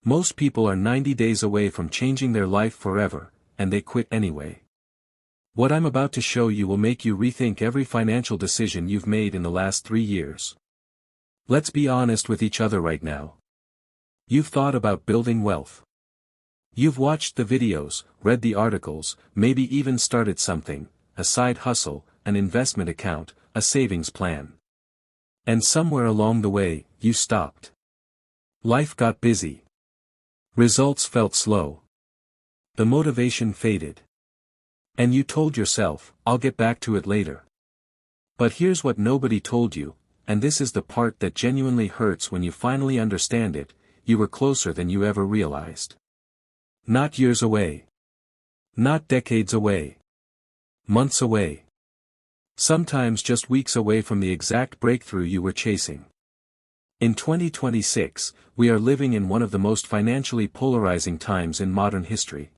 Most people are 90 days away from changing their life forever, and they quit anyway. What I'm about to show you will make you rethink every financial decision you've made in the last 3 years. Let's be honest with each other right now. You've thought about building wealth. You've watched the videos, read the articles, maybe even started something, a side hustle, an investment account, a savings plan. And somewhere along the way, you stopped. Life got busy. Results felt slow. The motivation faded. And you told yourself, I'll get back to it later. But here's what nobody told you, and this is the part that genuinely hurts when you finally understand it: you were closer than you ever realized. Not years away. Not decades away. Months away. Sometimes just weeks away from the exact breakthrough you were chasing. In 2026, we are living in one of the most financially polarizing times in modern history.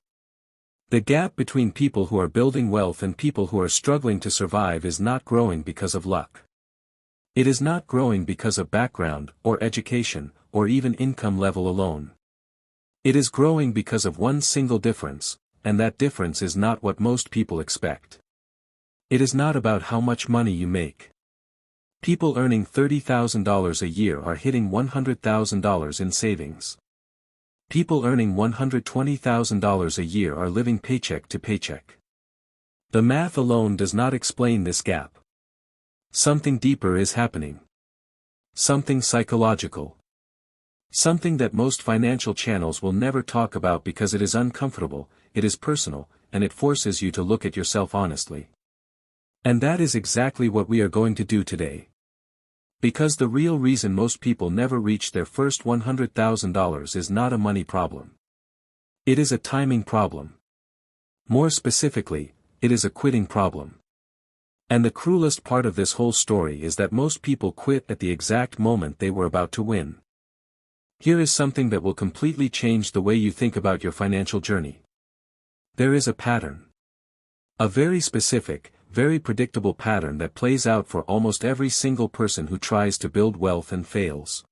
The gap between people who are building wealth and people who are struggling to survive is not growing because of luck. It is not growing because of background, or education, or even income level alone. It is growing because of one single difference, and that difference is not what most people expect. It is not about how much money you make. People earning $30,000 a year are hitting $100,000 in savings. People earning $120,000 a year are living paycheck to paycheck. The math alone does not explain this gap. Something deeper is happening. Something psychological. Something that most financial channels will never talk about because it is uncomfortable, it is personal, and it forces you to look at yourself honestly. And that is exactly what we are going to do today. Because the real reason most people never reach their first $100,000 is not a money problem. It is a timing problem. More specifically, it is a quitting problem. And the cruelest part of this whole story is that most people quit at the exact moment they were about to win. Here is something that will completely change the way you think about your financial journey. There is a pattern. A very specific, very predictable pattern that plays out for almost every single person who tries to build wealth and fails.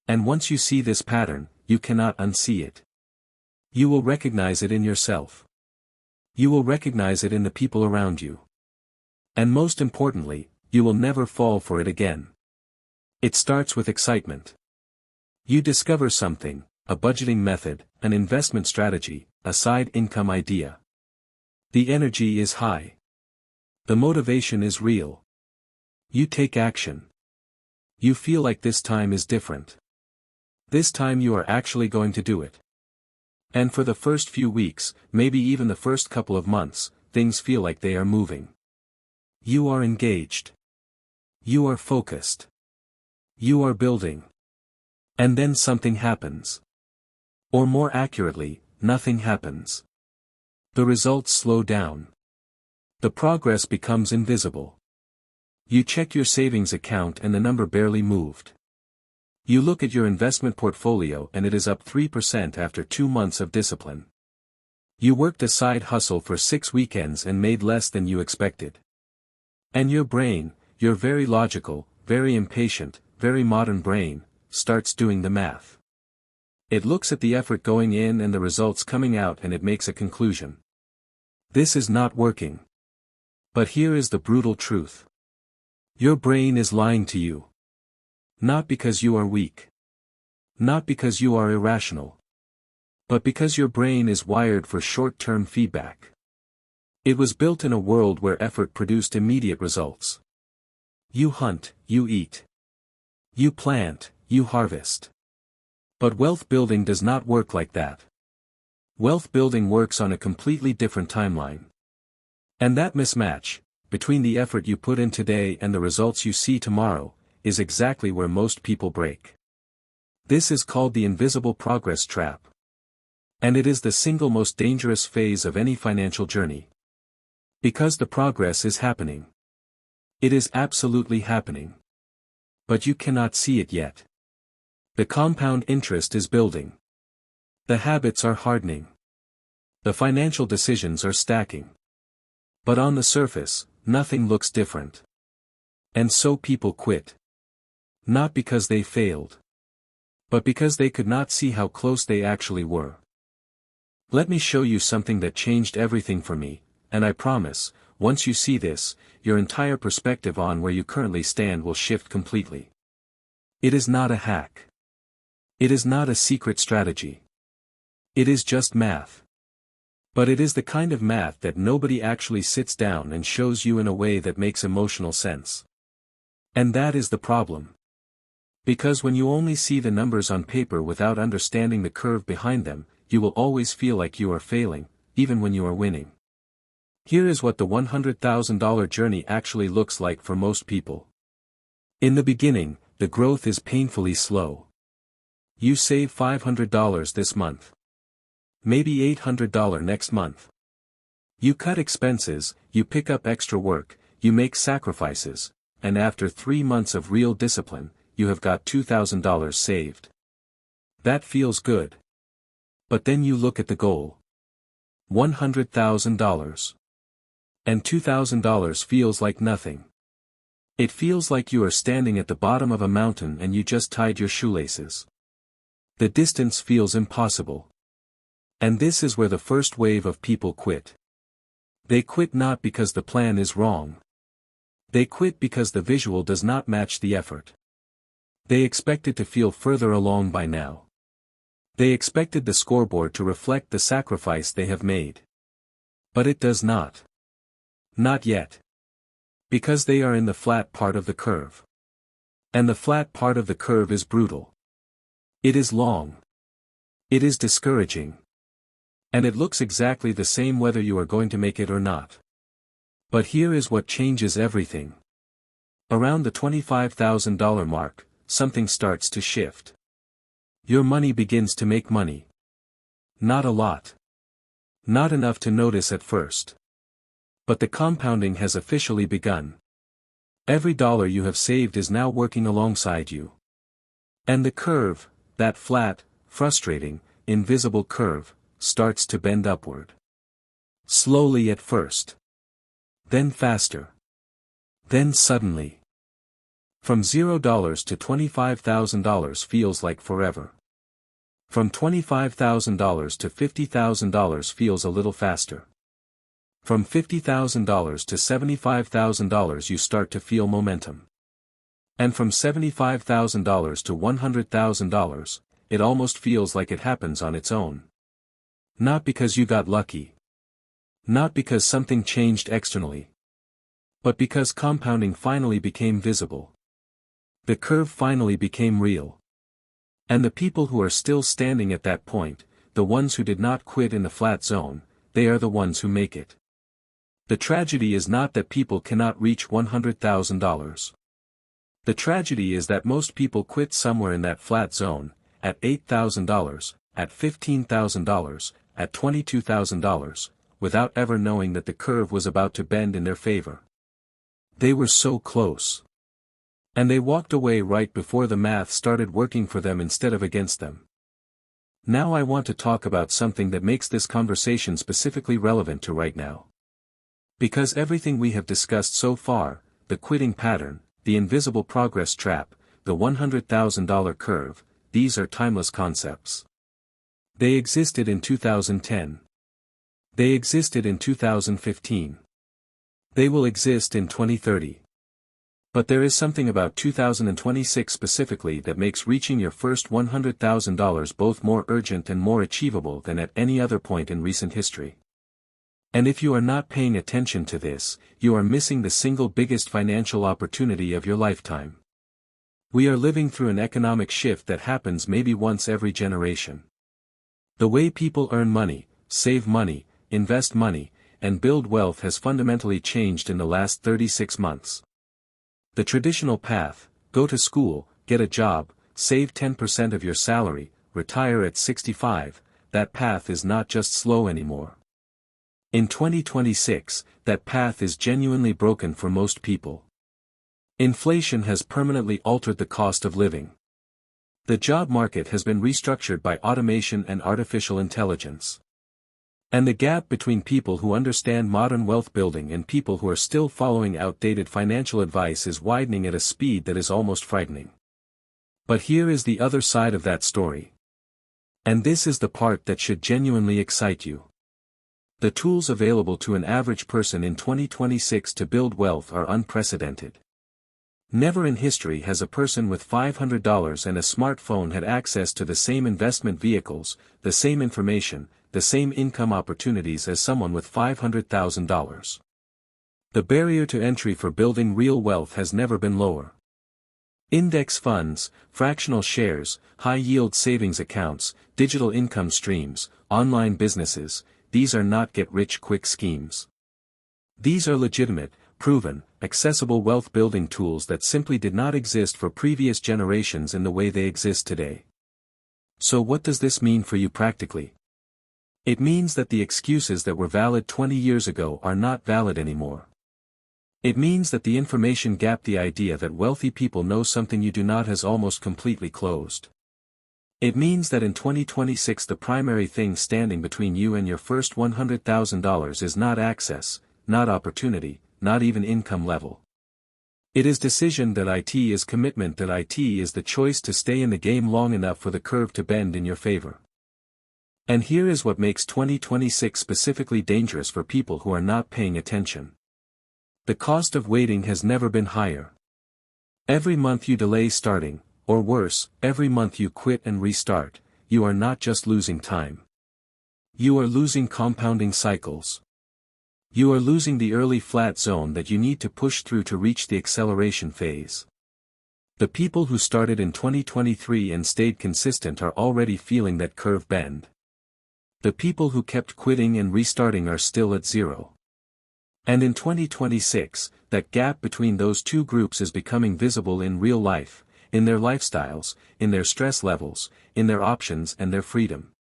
And once you see this pattern, you cannot unsee it. You will recognize it in yourself. You will recognize it in the people around you. And most importantly, you will never fall for it again. It starts with excitement. You discover something, a budgeting method, an investment strategy, a side income idea. The energy is high. The motivation is real. You take action. You feel like this time is different. This time you are actually going to do it. And for the first few weeks, maybe even the first couple of months, things feel like they are moving. You are engaged. You are focused. You are building. And then something happens. Or more accurately, nothing happens. The results slow down. The progress becomes invisible. You check your savings account and the number barely moved. You look at your investment portfolio and it is up 3% after 2 months of discipline. You worked a side hustle for 6 weekends and made less than you expected. And your brain, your very logical, very impatient, very modern brain, starts doing the math. It looks at the effort going in and the results coming out and it makes a conclusion. This is not working. But here is the brutal truth. Your brain is lying to you. Not because you are weak. Not because you are irrational. But because your brain is wired for short-term feedback. It was built in a world where effort produced immediate results. You hunt, you eat. You plant, you harvest. But wealth building does not work like that. Wealth building works on a completely different timeline. And that mismatch, between the effort you put in today and the results you see tomorrow, is exactly where most people break. This is called the invisible progress trap. And it is the single most dangerous phase of any financial journey. Because the progress is happening. It is absolutely happening. But you cannot see it yet. The compound interest is building. The habits are hardening. The financial decisions are stacking. But on the surface, nothing looks different. And so people quit. Not because they failed. but because they could not see how close they actually were. Let me show you something that changed everything for me, and I promise, once you see this, your entire perspective on where you currently stand will shift completely. It is not a hack. It is not a secret strategy. It is just math. But it is the kind of math that nobody actually sits down and shows you in a way that makes emotional sense. And that is the problem. Because when you only see the numbers on paper without understanding the curve behind them, you will always feel like you are failing, even when you are winning. Here is what the $100,000 journey actually looks like for most people. In the beginning, the growth is painfully slow. You save $500 this month. Maybe $800 next month. You cut expenses, you pick up extra work, you make sacrifices, and after 3 months of real discipline, you have got $2,000 saved. That feels good. But then you look at the goal. $100,000. And $2,000 feels like nothing. It feels like you are standing at the bottom of a mountain and you just tied your shoelaces. The distance feels impossible. And this is where the first wave of people quit. They quit not because the plan is wrong. They quit because the visual does not match the effort. They expected to feel further along by now. They expected the scoreboard to reflect the sacrifice they have made. But it does not. Not yet. Because they are in the flat part of the curve. And the flat part of the curve is brutal. It is long. It is discouraging. And it looks exactly the same whether you are going to make it or not. But here is what changes everything. Around the $25,000 mark, something starts to shift. Your money begins to make money. Not a lot. Not enough to notice at first. But the compounding has officially begun. Every dollar you have saved is now working alongside you. And the curve, that flat, frustrating, invisible curve, starts to bend upward. Slowly at first. Then faster. Then suddenly. From $0 to $25,000 feels like forever. From $25,000 to $50,000 feels a little faster. From $50,000 to $75,000 you start to feel momentum. And from $75,000 to $100,000, it almost feels like it happens on its own. Not because you got lucky. Not because something changed externally. But because compounding finally became visible. The curve finally became real. And the people who are still standing at that point, the ones who did not quit in the flat zone, they are the ones who make it. The tragedy is not that people cannot reach $100,000. The tragedy is that most people quit somewhere in that flat zone, at $8,000, at $15,000, at $22,000, without ever knowing that the curve was about to bend in their favor. They were so close. And they walked away right before the math started working for them instead of against them. Now I want to talk about something that makes this conversation specifically relevant to right now. Because everything we have discussed so far, the quitting pattern, the invisible progress trap, the $100,000 curve, these are timeless concepts. They existed in 2010. They existed in 2015. They will exist in 2030. But there is something about 2026 specifically that makes reaching your first $100,000 both more urgent and more achievable than at any other point in recent history. And if you are not paying attention to this, you are missing the single biggest financial opportunity of your lifetime. We are living through an economic shift that happens maybe once every generation. The way people earn money, save money, invest money, and build wealth has fundamentally changed in the last 36 months. The traditional path, go to school, get a job, save 10% of your salary, retire at 65, that path is not just slow anymore. In 2026, that path is genuinely broken for most people. Inflation has permanently altered the cost of living. The job market has been restructured by automation and artificial intelligence. And the gap between people who understand modern wealth building and people who are still following outdated financial advice is widening at a speed that is almost frightening. But here is the other side of that story. And this is the part that should genuinely excite you. The tools available to an average person in 2026 to build wealth are unprecedented. Never in history has a person with $500 and a smartphone had access to the same investment vehicles, the same information, the same income opportunities as someone with $500,000. The barrier to entry for building real wealth has never been lower. Index funds, fractional shares, high-yield savings accounts, digital income streams, online businesses, these are not get-rich-quick schemes. These are legitimate, proven, accessible wealth-building tools that simply did not exist for previous generations in the way they exist today. So what does this mean for you practically? It means that the excuses that were valid 20 years ago are not valid anymore. It means that the information gap, the idea that wealthy people know something you do not, has almost completely closed. It means that in 2026 the primary thing standing between you and your first $100,000 is not access, not opportunity, not even income level. It is decision, that it is commitment, that it is the choice to stay in the game long enough for the curve to bend in your favor. And here is what makes 2026 specifically dangerous for people who are not paying attention. The cost of waiting has never been higher. Every month you delay starting, or worse, every month you quit and restart, you are not just losing time. You are losing compounding cycles. You are losing the early flat zone that you need to push through to reach the acceleration phase. The people who started in 2023 and stayed consistent are already feeling that curve bend. The people who kept quitting and restarting are still at zero. And in 2026, that gap between those two groups is becoming visible in real life, in their lifestyles, in their stress levels, in their options and their freedom.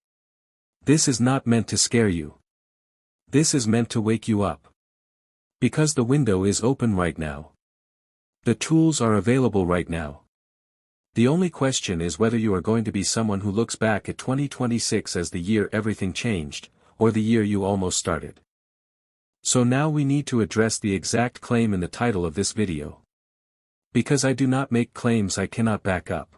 This is not meant to scare you. This is meant to wake you up. Because the window is open right now. The tools are available right now. The only question is whether you are going to be someone who looks back at 2026 as the year everything changed, or the year you almost started. So now we need to address the exact claim in the title of this video. Because I do not make claims I cannot back up.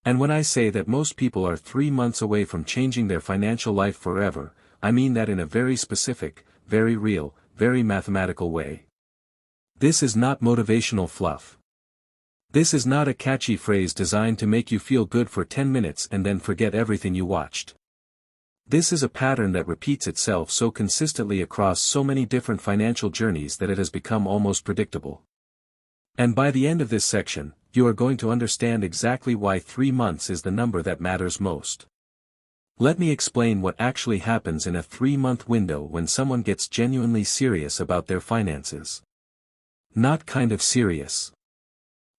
And when I say that most people are 3 months away from changing their financial life forever, I mean that in a very specific, very real, very mathematical way. This is not motivational fluff. This is not a catchy phrase designed to make you feel good for 10 minutes and then forget everything you watched. This is a pattern that repeats itself so consistently across so many different financial journeys that it has become almost predictable. And by the end of this section, you are going to understand exactly why 3 months is the number that matters most. Let me explain what actually happens in a 3-month window when someone gets genuinely serious about their finances. Not kind of serious.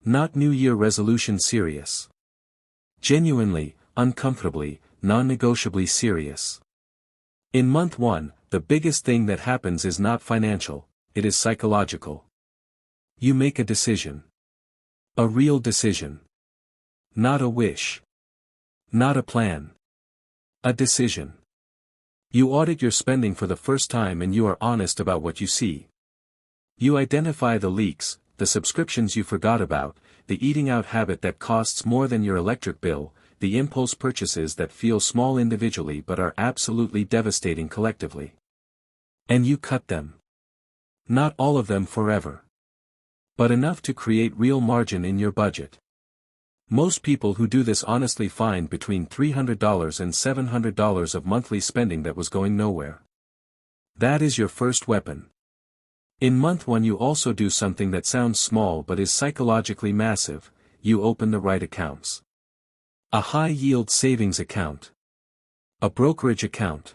Not New Year resolution serious. Genuinely, uncomfortably, non-negotiably serious. In month 1, the biggest thing that happens is not financial, it is psychological. You make a decision. A real decision. Not a wish. Not a plan. A decision. You audit your spending for the first time and you are honest about what you see. You identify the leaks, the subscriptions you forgot about, the eating out habit that costs more than your electric bill, the impulse purchases that feel small individually but are absolutely devastating collectively. And you cut them. Not all of them forever. But enough to create real margin in your budget. Most people who do this honestly find between $300 and $700 of monthly spending that was going nowhere. That is your first weapon. In month 1 you also do something that sounds small but is psychologically massive, you open the right accounts. A high-yield savings account. A brokerage account.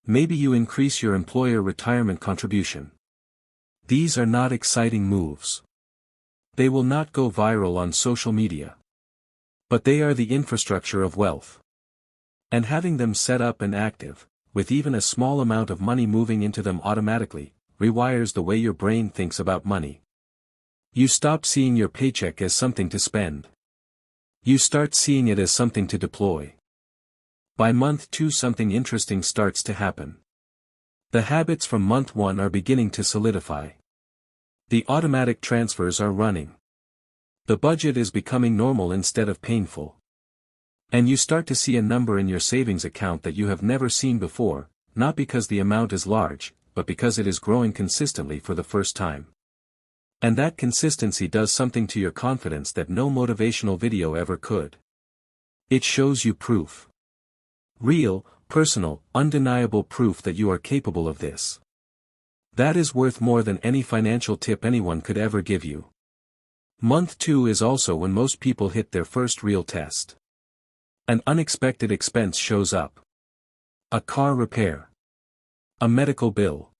Maybe you increase your employer retirement contribution. These are not exciting moves. They will not go viral on social media. But they are the infrastructure of wealth. And having them set up and active, with even a small amount of money moving into them automatically, rewires the way your brain thinks about money. You stop seeing your paycheck as something to spend. You start seeing it as something to deploy. By month 2 something interesting starts to happen. The habits from month 1 are beginning to solidify. The automatic transfers are running. The budget is becoming normal instead of painful. And you start to see a number in your savings account that you have never seen before, not because the amount is large, but because it is growing consistently for the first time. And that consistency does something to your confidence that no motivational video ever could. It shows you proof. Real, personal, undeniable proof that you are capable of this. That is worth more than any financial tip anyone could ever give you. Month 2 is also when most people hit their first real test. An unexpected expense shows up. A car repair. A medical bill.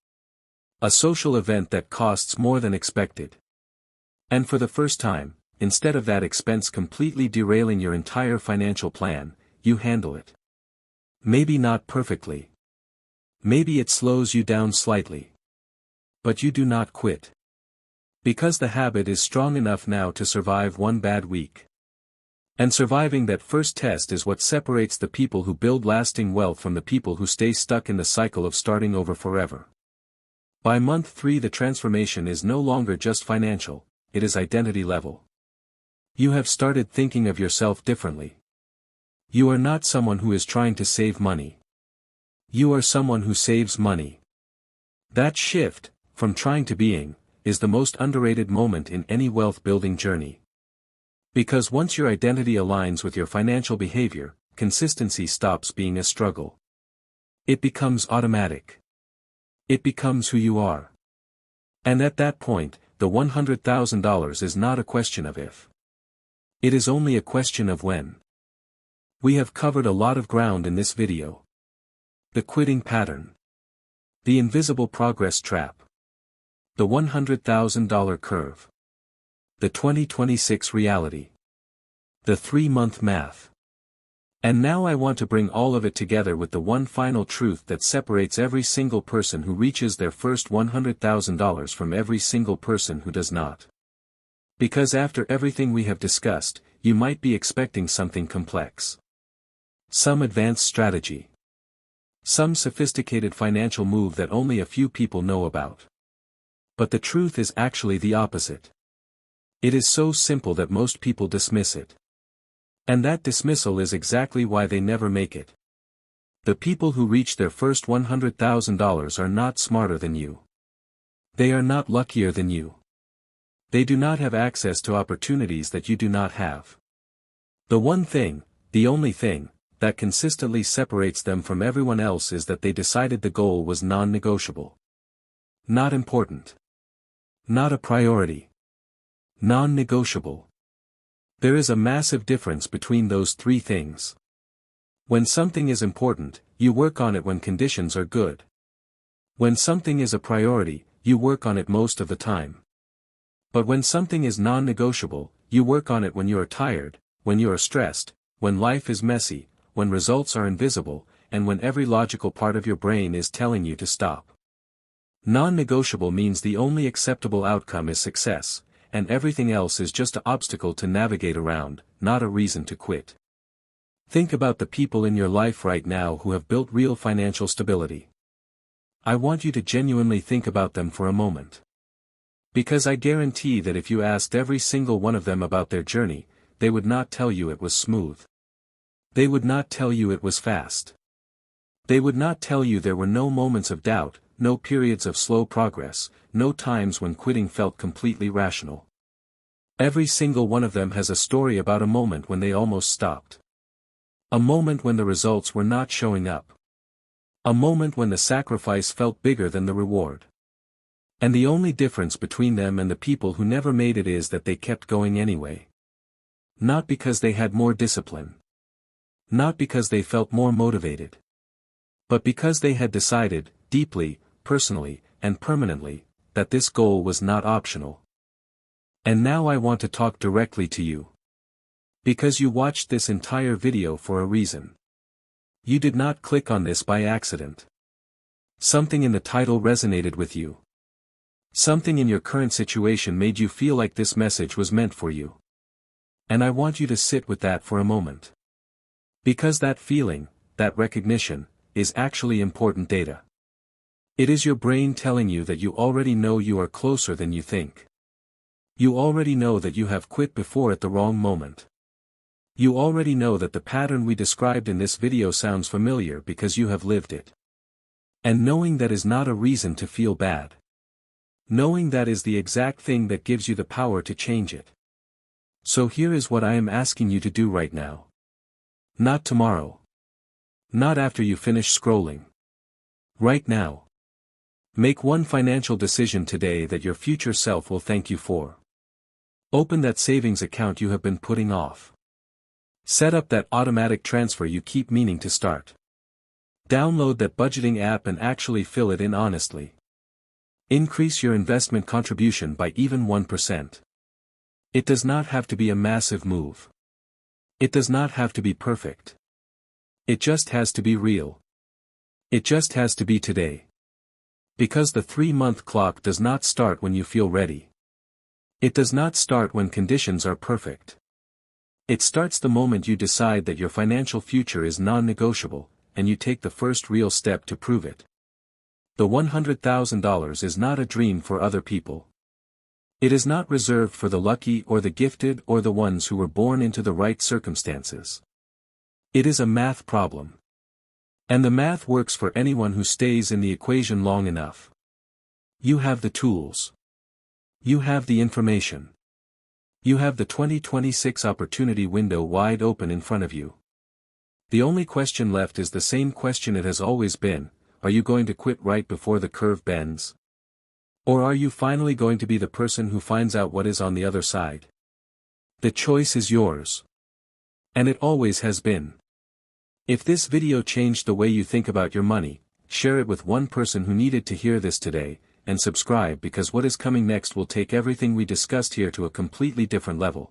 A social event that costs more than expected. And for the first time, instead of that expense completely derailing your entire financial plan, you handle it. Maybe not perfectly. Maybe it slows you down slightly. But you do not quit. Because the habit is strong enough now to survive one bad week. And surviving that first test is what separates the people who build lasting wealth from the people who stay stuck in the cycle of starting over forever. By month 3 the transformation is no longer just financial, it is identity level. You have started thinking of yourself differently. You are not someone who is trying to save money. You are someone who saves money. That shift, from trying to being, is the most underrated moment in any wealth-building journey. Because once your identity aligns with your financial behavior, consistency stops being a struggle. It becomes automatic. It becomes who you are. And at that point, the $100,000 is not a question of if. It is only a question of when. We have covered a lot of ground in this video. The quitting pattern. The invisible progress trap. The $100,000 curve. The 2026 reality. The 3-month math. And now I want to bring all of it together with the one final truth that separates every single person who reaches their first $100,000 from every single person who does not. Because after everything we have discussed, you might be expecting something complex. Some advanced strategy. Some sophisticated financial move that only a few people know about. But the truth is actually the opposite. It is so simple that most people dismiss it. And that dismissal is exactly why they never make it. The people who reach their first $100,000 are not smarter than you. They are not luckier than you. They do not have access to opportunities that you do not have. The one thing, the only thing, that consistently separates them from everyone else is that they decided the goal was non-negotiable. Not important. Not a priority. Non-negotiable. There is a massive difference between those three things. When something is important, you work on it when conditions are good. When something is a priority, you work on it most of the time. But when something is non-negotiable, you work on it when you are tired, when you are stressed, when life is messy, when results are invisible, and when every logical part of your brain is telling you to stop. Non-negotiable means the only acceptable outcome is success, and everything else is just an obstacle to navigate around, not a reason to quit. Think about the people in your life right now who have built real financial stability. I want you to genuinely think about them for a moment. Because I guarantee that if you asked every single one of them about their journey, they would not tell you it was smooth. They would not tell you it was fast. They would not tell you there were no moments of doubt, no periods of slow progress, no times when quitting felt completely rational. Every single one of them has a story about a moment when they almost stopped. A moment when the results were not showing up. A moment when the sacrifice felt bigger than the reward. And the only difference between them and the people who never made it is that they kept going anyway. Not because they had more discipline. Not because they felt more motivated. But because they had decided, deeply, personally, and permanently, that this goal was not optional. And now I want to talk directly to you. Because you watched this entire video for a reason. You did not click on this by accident. Something in the title resonated with you. Something in your current situation made you feel like this message was meant for you. And I want you to sit with that for a moment. Because that feeling, that recognition, is actually important data. It is your brain telling you that you already know you are closer than you think. You already know that you have quit before at the wrong moment. You already know that the pattern we described in this video sounds familiar because you have lived it. And knowing that is not a reason to feel bad. Knowing that is the exact thing that gives you the power to change it. So here is what I am asking you to do right now. Not tomorrow. Not after you finish scrolling. Right now. Make one financial decision today that your future self will thank you for. Open that savings account you have been putting off. Set up that automatic transfer you keep meaning to start. Download that budgeting app and actually fill it in honestly. Increase your investment contribution by even 1%. It does not have to be a massive move. It does not have to be perfect. It just has to be real. It just has to be today. Because the 3-month clock does not start when you feel ready. It does not start when conditions are perfect. It starts the moment you decide that your financial future is non-negotiable, and you take the first real step to prove it. The $100,000 is not a dream for other people. It is not reserved for the lucky or the gifted or the ones who were born into the right circumstances. It is a math problem. And the math works for anyone who stays in the equation long enough. You have the tools. You have the information. You have the 2026 opportunity window wide open in front of you. The only question left is the same question it has always been: are you going to quit right before the curve bends? Or are you finally going to be the person who finds out what is on the other side? The choice is yours. And it always has been. If this video changed the way you think about your money, share it with one person who needed to hear this today, and subscribe because what is coming next will take everything we discussed here to a completely different level.